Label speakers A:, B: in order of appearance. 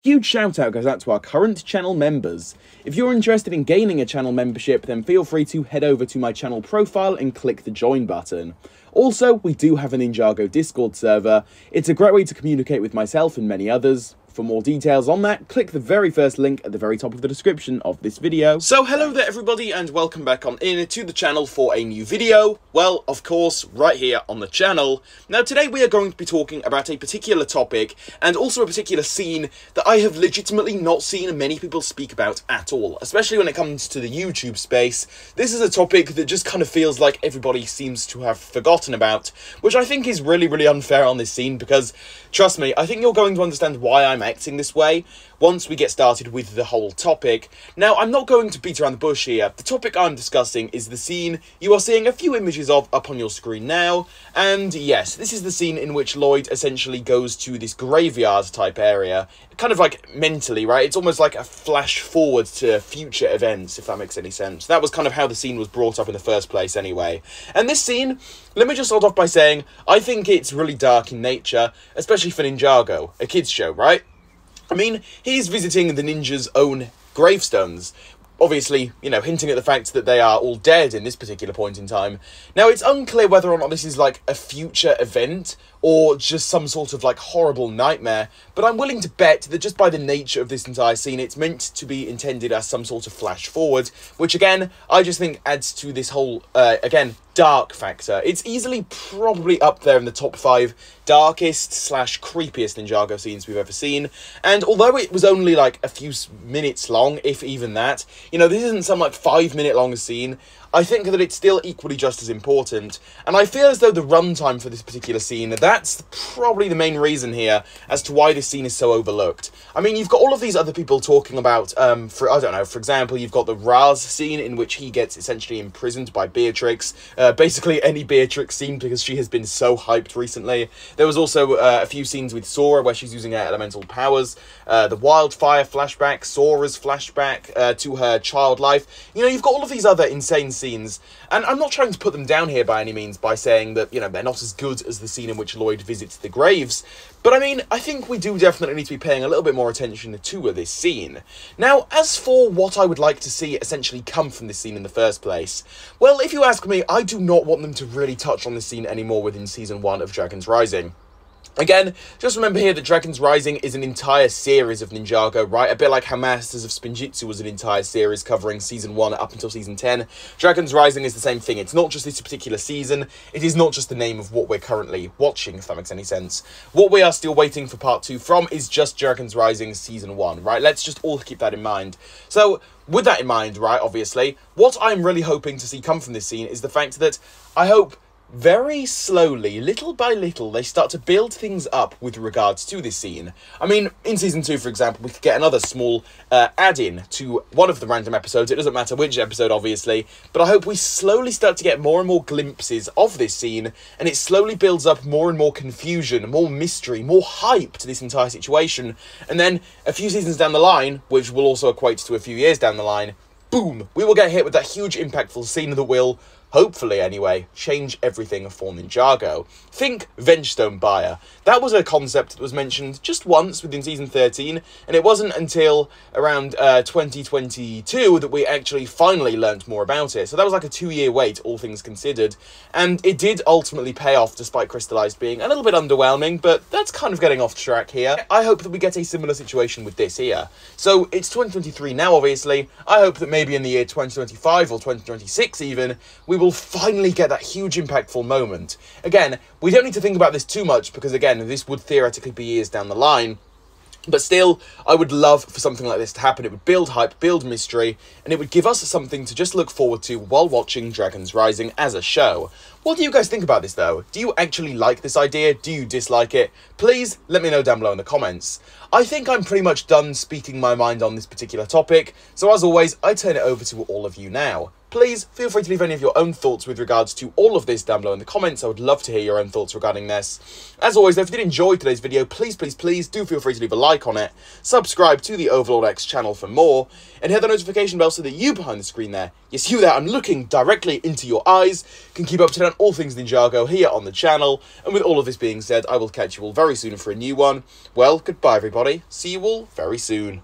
A: Huge shout out goes out to our current channel members. If you're interested in gaining a channel membership, then feel free to head over to my channel profile and click the join button. Also, we do have a Ninjago Discord server. It's a great way to communicate with myself and many others. For more details on that, click the very first link at the very top of the description of this video. So hello there everybody, and welcome back on in to the channel for a new video. Well, of course, right here on the channel. Now today we are going to be talking about a particular topic, and also a particular scene that I have legitimately not seen many people speak about at all, especially when it comes to the YouTube space. This is a topic that just kind of feels like everybody seems to have forgotten about, which I think is really unfair on this scene, because, trust me, I think you're going to understand why I'm acting this way once we get started with the whole topic. Now, I'm not going to beat around the bush here. The topic I'm discussing is the scene you are seeing a few images of up on your screen now, and yes, this is the scene in which Lloyd essentially goes to this graveyard type area, kind of like mentally, right? It's almost like a flash forward to future events, if that makes any sense. That was kind of how the scene was brought up in the first place anyway. And this scene, let me just start off by saying, I think it's really dark in nature, especially for Ninjago, a kids show, right? I mean, he's visiting the ninjas' own gravestones, obviously, you know, hinting at the fact that they are all dead in this particular point in time. Now, it's unclear whether or not this is like a future event or just some sort of like horrible nightmare, but I'm willing to bet that just by the nature of this entire scene, it's meant to be intended as some sort of flash forward, which again, I just think adds to this whole, again, dark factor. It's easily probably up there in the top 5 darkest / creepiest Ninjago scenes we've ever seen, and although it was only like a few minutes long, if even that, you know, this isn't some like 5-minute long scene, I think that it's still equally just as important, and I feel as though the runtime for this particular scene, that's probably the main reason here as to why this scene is so overlooked. I mean, you've got all of these other people talking about, I don't know, for example, you've got the Raz scene in which he gets essentially imprisoned by Beatrix, basically any Beatrix scene because she has been so hyped recently. There was also a few scenes with Sora where she's using her elemental powers, the wildfire flashback, Sora's flashback to her child life. You know, you've got all of these other insane scenes, and I'm not trying to put them down here by any means by saying that, you know, they're not as good as the scene in which Lloyd visits the graves, but I mean, I think we do definitely need to be paying a little bit more attention to this scene. Now, as for what I would like to see essentially come from this scene in the first place, well, if you ask me, I do not want them to really touch on this scene anymore within Season 1 of Dragon's Rising. Again, just remember here that Dragon's Rising is an entire series of Ninjago, right? A bit like how Masters of Spinjitzu was an entire series covering Season 1 up until Season 10. Dragon's Rising is the same thing. It's not just this particular season. It is not just the name of what we're currently watching, if that makes any sense. What we are still waiting for Part 2 from is just Dragon's Rising Season 1, right? Let's just all keep that in mind. So, with that in mind, right, obviously, what I'm really hoping to see come from this scene is the fact that I hope very slowly, little by little, they start to build things up with regards to this scene. I mean, in Season 2, for example, we could get another small add-in to one of the random episodes. It doesn't matter which episode, obviously, but I hope we slowly start to get more and more glimpses of this scene, and it slowly builds up more and more confusion, more mystery, more hype to this entire situation, and then a few seasons down the line, which will also equate to a few years down the line, boom, we will get hit with that huge impactful scene that will, hopefully anyway, change everything for Ninjago. Think Vengestone buyer. That was a concept that was mentioned just once within Season 13, and it wasn't until around 2022 that we actually finally learnt more about it. So that was like a 2-year wait, all things considered, and it did ultimately pay off despite Crystalized being a little bit underwhelming, but that's kind of getting off track here. I hope that we get a similar situation with this here. So it's 2023 now, obviously. I hope that maybe in the year 2025 or 2026 even, we will finally get that huge impactful moment. Again, we don't need to think about this too much because, again, this would theoretically be years down the line. But still, I would love for something like this to happen. It would build hype, build mystery, and it would give us something to just look forward to while watching Dragon's Rising as a show. What do you guys think about this, though? Do you actually like this idea? Do you dislike it? Please let me know down below in the comments. I think I'm pretty much done speaking my mind on this particular topic, so as always, I turn it over to all of you now. Please feel free to leave any of your own thoughts with regards to all of this down below in the comments. I would love to hear your own thoughts regarding this. As always, though, if you did enjoy today's video, please do feel free to leave a like on it, subscribe to the Overlord X channel for more, and hit the notification bell so that you behind the screen there, yes, you there, I'm looking directly into your eyes, can keep up to date on all things Ninjago here on the channel. And with all of this being said, I will catch you all very soon for a new one. Well, goodbye everybody. See you all very soon.